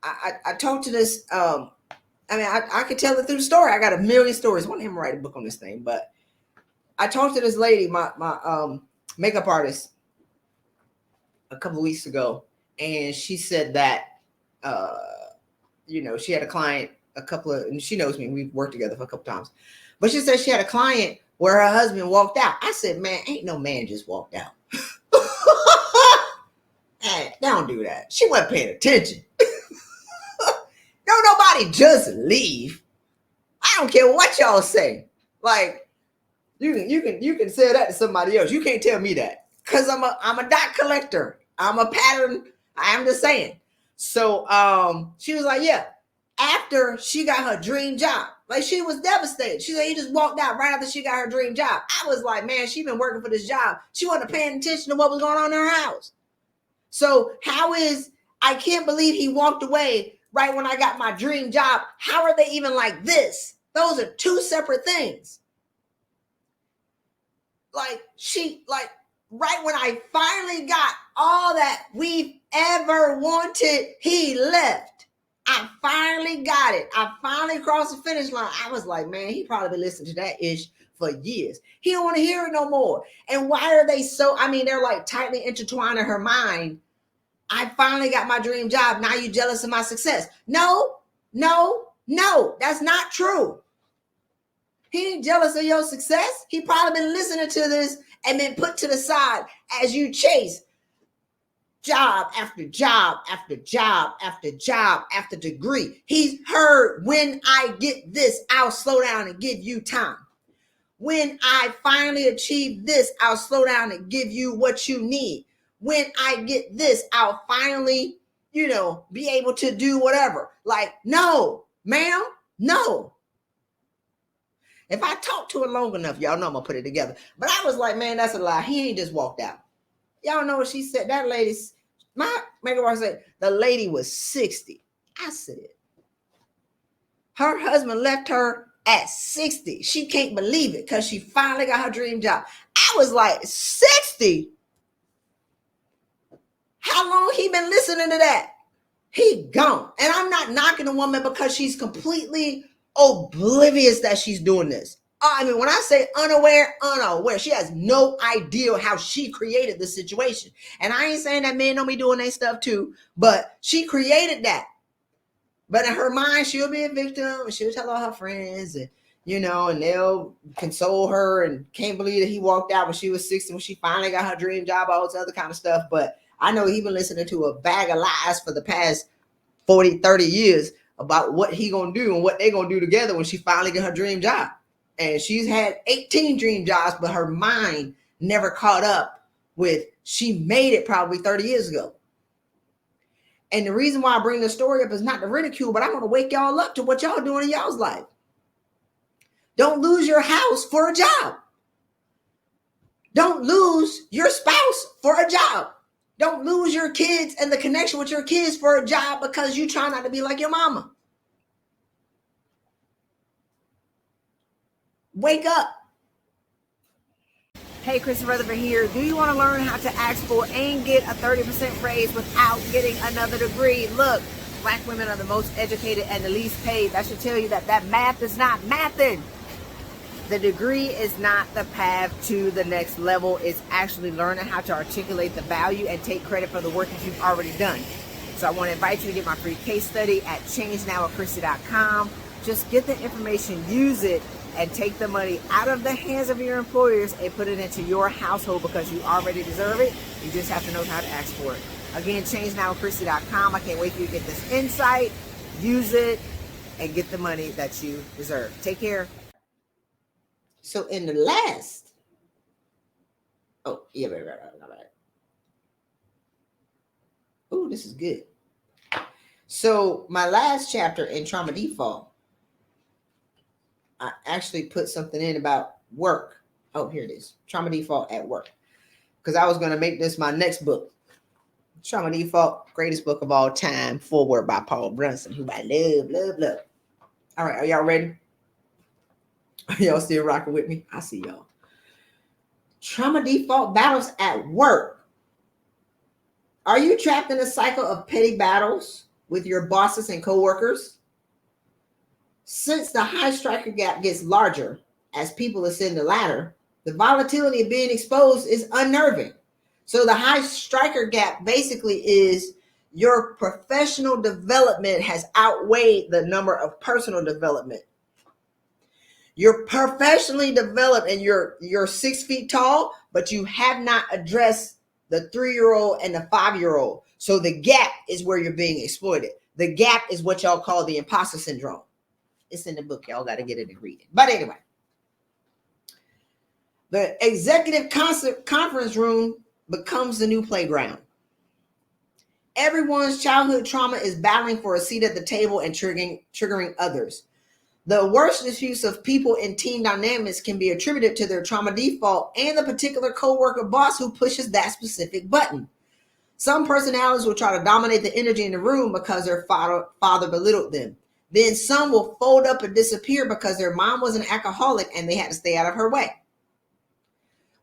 I talked to this. I could tell it through the story. I got a million stories. I want him to write a book on this thing, but I talked to this lady, my makeup artist, a couple of weeks ago, and she said that, you know, she had a client, and she knows me. We've worked together for a couple times, but she said she had a client where her husband walked out. I said, man, ain't no man just walked out. Hey, don't do that. She wasn't paying attention. Don't nobody just leave. I don't care what y'all say. Like, you can say that to somebody else. You can't tell me that, because I'm a dot collector. I'm a pattern. I am just saying. So she was like, yeah. After she got her dream job, like, she was devastated. She said he just walked out right after she got her dream job. I was like, man, she been working for this job. She wasn't paying attention to what was going on in her house. So I can't believe he walked away right when I got my dream job. How are they even like this? Those are two separate things. Like, right when I finally got all that we've ever wanted, he left. I finally got it. I finally crossed the finish line. I was like, man, he probably been listening to that ish for years. He don't want to hear it no more. And why are they so, they're like tightly intertwined in her mind. I finally got my dream job. Now you jealous of my success. No, that's not true. He ain't jealous of your success. He probably been listening to this and been put to the side as you chase job after job after job after job after degree. He's heard, when I get this, I'll slow down and give you time. When I finally achieve this, I'll slow down and give you what you need. When I get this, I'll finally, be able to do whatever. Like, no, ma'am, no. If I talk to it long enough, y'all know I'm gonna put it together. But I was like, man, that's a lie. He ain't just walked out. Y'all know what she said? That lady, my makeup artist said, the lady was 60. I said, her husband left her at 60. She can't believe it because she finally got her dream job. I was like, 60? How long he been listening to that? He gone. And I'm not knocking a woman because she's completely oblivious that she's doing this. When I say unaware, she has no idea how she created the situation. And I ain't saying that men don't be doing their stuff too, but she created that. But in her mind, she'll be a victim, and she'll tell all her friends, and and they'll console her and can't believe that he walked out when she was 60, when she finally got her dream job, all this other kind of stuff. But I know he's been listening to a bag of lies for the past 40, 30 years about what he gonna do and what they gonna do together when she finally get her dream job. And she's had 18 dream jobs, but her mind never caught up with she made it probably 30 years ago. And the reason why I bring this story up is not to ridicule, but I want to wake y'all up to what y'all doing in y'all's life. Don't lose your house for a job. Don't lose your spouse for a job. Don't lose your kids and the connection with your kids for a job because you try not to be like your mama. Wake up. Hey, Christy Rutherford here. Do you want to learn how to ask for and get a 30% raise without getting another degree? Look, Black women are the most educated and the least paid. That should tell you that math is not mathing. The degree is not the path to the next level. It's actually learning how to articulate the value and take credit for the work that you've already done. So I want to invite you to get my free case study at changenowwithchristy.com. Just get the information, use it, and take the money out of the hands of your employers and put it into your household because you already deserve it. You just have to know how to ask for it. Again, changenowwithchristy.com. I can't wait for you to get this insight, use it, and get the money that you deserve. Take care. So in the last, right. Oh, this is good. So my last chapter in Trauma Default, I actually put something in about work. Oh, here it is. Trauma Default at work. Because I was going to make this my next book. Trauma Default, greatest book of all time, foreword by Paul Brunson, who I love. All right, are y'all ready? Are y'all still rocking with me? I see y'all. Trauma Default battles at work. Are you trapped in a cycle of petty battles with your bosses and coworkers? Since the high striker gap gets larger as people ascend the ladder, the volatility of being exposed is unnerving. So the high striker gap basically is your professional development has outweighed the number of personal development. You're professionally developed and you're 6 feet tall, but you have not addressed the 3-year-old and the 5-year-old. So the gap is where you're being exploited. The gap is what y'all call the imposter syndrome. It's in the book. Y'all got to get it and read it. But anyway, the executive conference room becomes the new playground. Everyone's childhood trauma is battling for a seat at the table and triggering others. The worst misuse of people in team dynamics can be attributed to their trauma default and the particular coworker boss who pushes that specific button. Some personalities will try to dominate the energy in the room because their father belittled them. Then some will fold up and disappear because their mom was an alcoholic and they had to stay out of her way.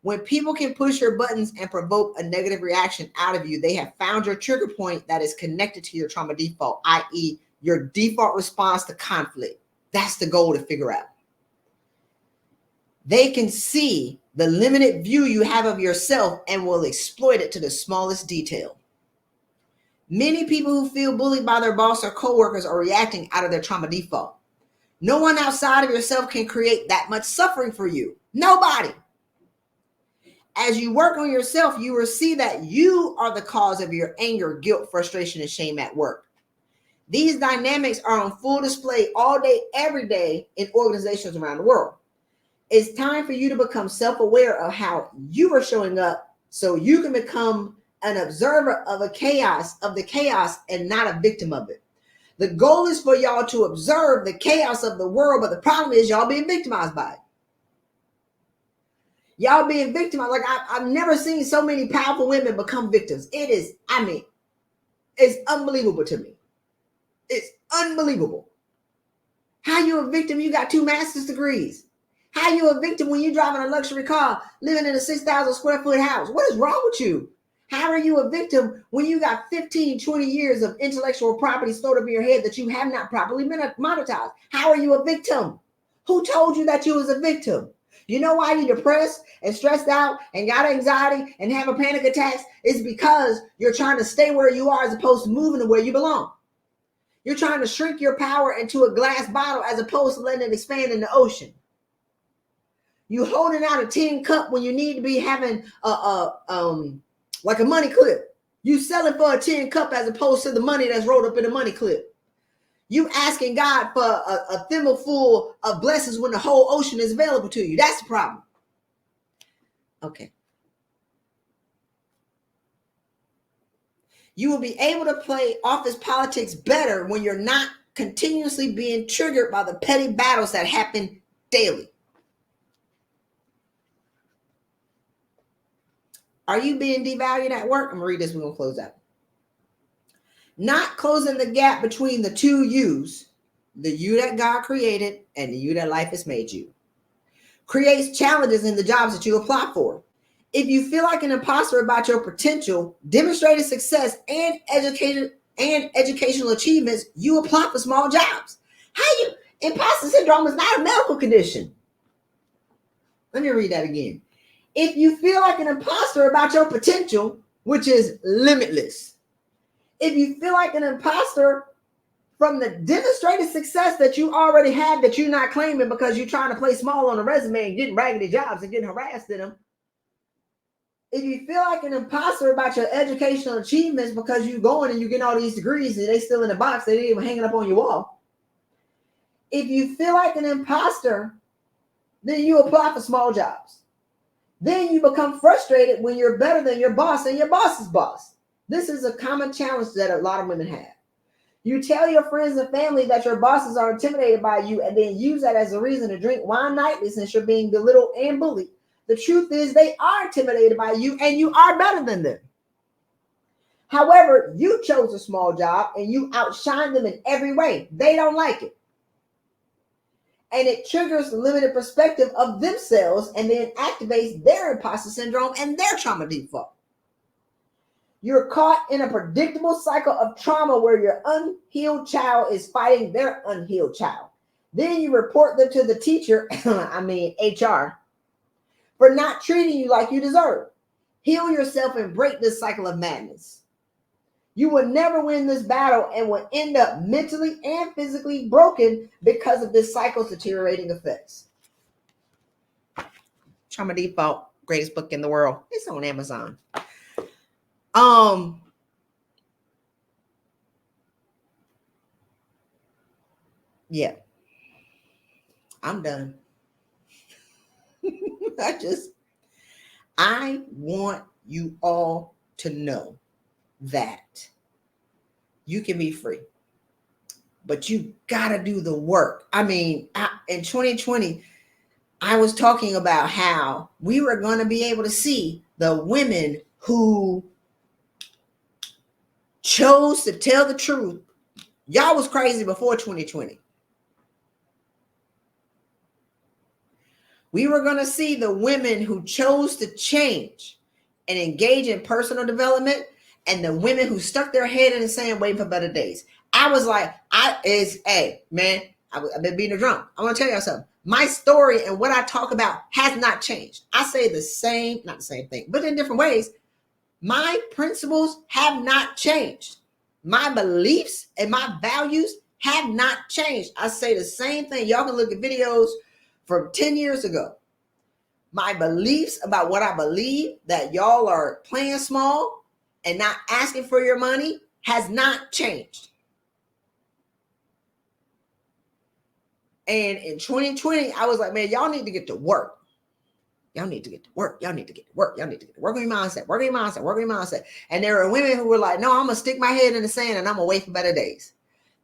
When people can push your buttons and provoke a negative reaction out of you, they have found your trigger point that is connected to your trauma default, i.e. your default response to conflict. That's the goal to figure out. They can see the limited view you have of yourself and will exploit it to the smallest detail. Many people who feel bullied by their boss or coworkers are reacting out of their trauma default. No one outside of yourself can create that much suffering for you. Nobody. As you work on yourself, you will see that you are the cause of your anger, guilt, frustration, and shame at work. These dynamics are on full display all day, every day in organizations around the world. It's time for you to become self-aware of how you are showing up so you can become an observer of the chaos and not a victim of it. The goal is for y'all to observe the chaos of the world, but the problem is y'all being victimized by it. Y'all being victimized. Like I've never seen so many powerful women become victims. It's unbelievable to me. It's unbelievable. How you a victim? You got 2 master's degrees. How you a victim when you driving a luxury car, living in a 6,000 square foot house? What is wrong with you? How are you a victim when you got 15, 20 years of intellectual property stored up in your head that you have not properly monetized? How are you a victim? Who told you that you was a victim? You know why you're depressed and stressed out and got anxiety and have a panic attacks? It's because you're trying to stay where you are as opposed to moving to where you belong. You're trying to shrink your power into a glass bottle as opposed to letting it expand in the ocean. You holding out a tin cup when you need to be having like a money clip. You selling for a tin cup as opposed to the money that's rolled up in a money clip. You asking God for a thimble full of blessings when the whole ocean is available to you. That's the problem. Okay. You will be able to play office politics better when you're not continuously being triggered by the petty battles that happen daily. Are you being devalued at work? I'm going to read this. We're going to close out. Not closing the gap between the two yous, the you that God created and the you that life has made you, creates challenges in the jobs that you apply for. If you feel like an imposter about your potential, demonstrated success, and educational achievements, you apply for small jobs. Imposter syndrome is not a medical condition. Let me read that again. If you feel like an imposter about your potential, which is limitless, if you feel like an imposter from the demonstrated success that you already have that you're not claiming because you're trying to play small on a resume and getting raggedy jobs and getting harassed in them, if you feel like an imposter about your educational achievements because you're going and you're getting all these degrees and they still in the box, they didn't even hanging up on your wall. If you feel like an imposter, then you apply for small jobs. Then you become frustrated when you're better than your boss and your boss's boss. This is a common challenge that a lot of women have. You tell your friends and family that your bosses are intimidated by you and then use that as a reason to drink wine nightly since you're being belittled and bullied. The truth is they are intimidated by you and you are better than them. However, you chose a small job and you outshine them in every way. They don't like it. And it triggers the limited perspective of themselves and then activates their imposter syndrome and their trauma default. You're caught in a predictable cycle of trauma where your unhealed child is fighting their unhealed child. Then you report them to the teacher, HR, for not treating you like you deserve. Heal yourself and break this cycle of madness. You will never win this battle and will end up mentally and physically broken because of this cycle's deteriorating effects. Trauma Default, greatest book in the world. It's on Amazon. Yeah. I'm done. I want you all to know that you can be free, but you gotta do the work. In 2020, I was talking about how we were going to be able to see the women who chose to tell the truth. Y'all was crazy before 2020. We were going to see the women who chose to change and engage in personal development and the women who stuck their head in the sand waiting for better days. I was like, I've been beating a drum. I want to tell y'all something. My story and what I talk about has not changed. I say not the same thing, but in different ways. My principles have not changed. My beliefs and my values have not changed. I say the same thing. Y'all can look at videos from 10 years ago. My beliefs about what I believe, that y'all are playing small and not asking for your money, has not changed. And in 2020, I was like, man, y'all need to get to work. Y'all need to get to work. Y'all need to get to work. Y'all need to get to work on your mindset, work on your mindset, work on your mindset. And there are women who were like, no, I'm going to stick my head in the sand and I'm going to wait for better days.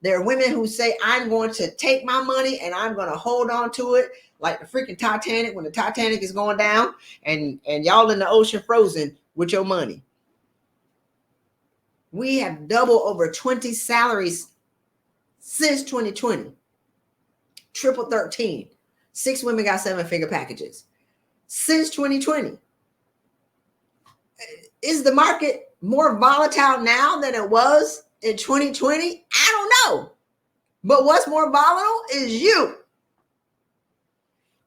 There are women who say, I'm going to take my money and I'm going to hold on to it like the freaking Titanic when the Titanic is going down and y'all in the ocean frozen with your money. We have doubled over 20 salaries since 2020. Triple 13. 6 women got 7-figure packages. Since 2020. Is the market more volatile now than it was in 2020? I don't know. But what's more volatile is you.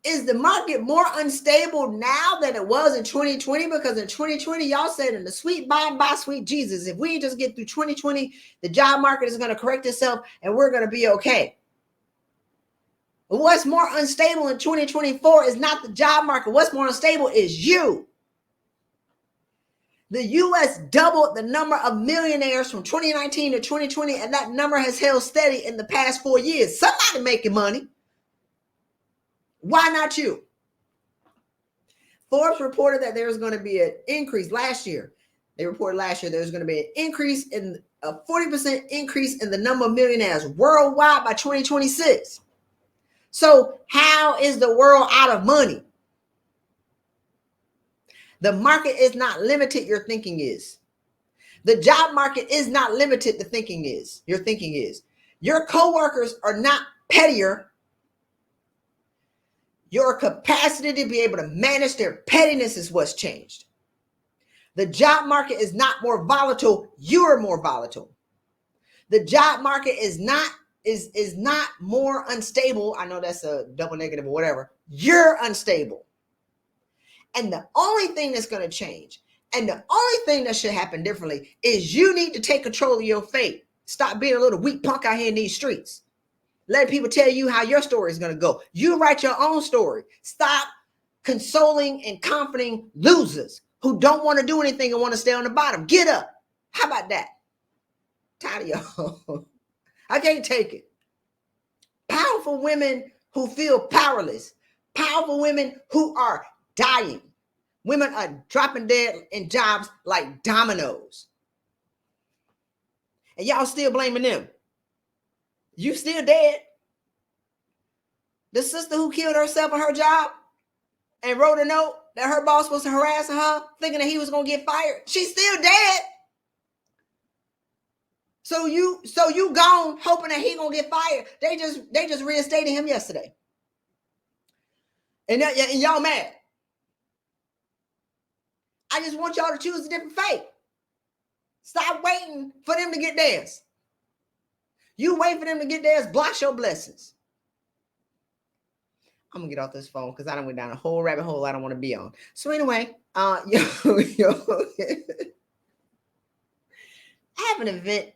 Is the market more unstable now than it was in 2020? Because in 2020, y'all said in the sweet by sweet Jesus, if we just get through 2020, the job market is going to correct itself and we're going to be okay. What's more unstable in 2024 is not the job market. What's more unstable is you. The U.S. doubled the number of millionaires from 2019 to 2020, and that number has held steady in the past 4 years. Somebody making money. Why not you? Forbes reported that there was going to be an increase last year. They reported last year there was going to be an increase in a 40% increase in the number of millionaires worldwide by 2026. So how is the world out of money? The market is not limited. Your thinking is. The job market is not limited. The thinking is. Your thinking is. Your coworkers are not pettier. Your capacity to be able to manage their pettiness is what's changed. The job market is not more volatile. You are more volatile. The job market is not more unstable. I know that's a double negative or whatever. You're unstable. And the only thing that's going to change, and the only thing that should happen differently, is you need to take control of your fate. Stop being a little weak punk out here in these streets. Let people tell you how your story is going to go. You write your own story. Stop consoling and comforting losers who don't want to do anything and want to stay on the bottom. Get up. How about that? Tired of y'all. I can't take it. Powerful women who feel powerless. Powerful women who are dying. Women are dropping dead in jobs like dominoes. And y'all still blaming them. You still dead. The sister who killed herself in her job and wrote a note that her boss was harassing her, thinking that he was going to get fired. She's still dead. So you gone hoping that he going to get fired. They just reinstated him yesterday. And y'all mad. I just want y'all to choose a different fate. Stop waiting for them to get theirs. You wait for them to get theirs, block your blessings. I'm gonna get off this phone because I done went down a whole rabbit hole I don't want to be on. So anyway, I have an event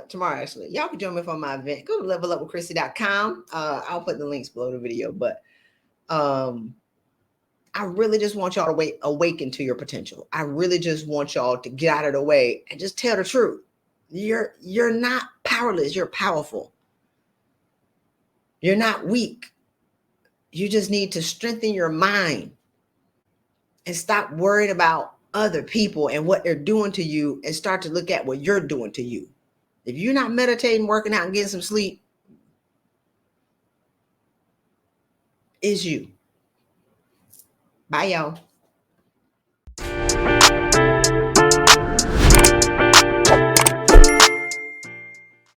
tomorrow actually. Y'all can join me for my event. Go to levelupwithchristy.com. I'll put the links below the video, but I really just want y'all to awaken to your potential. I really just want y'all to get out of the way and just tell the truth. You're not powerless. You're powerful. You're not weak. You just need to strengthen your mind and stop worrying about other people and what they're doing to you and start to look at what you're doing to you. If you're not meditating, working out, and getting some sleep, it's you. Bye, y'all.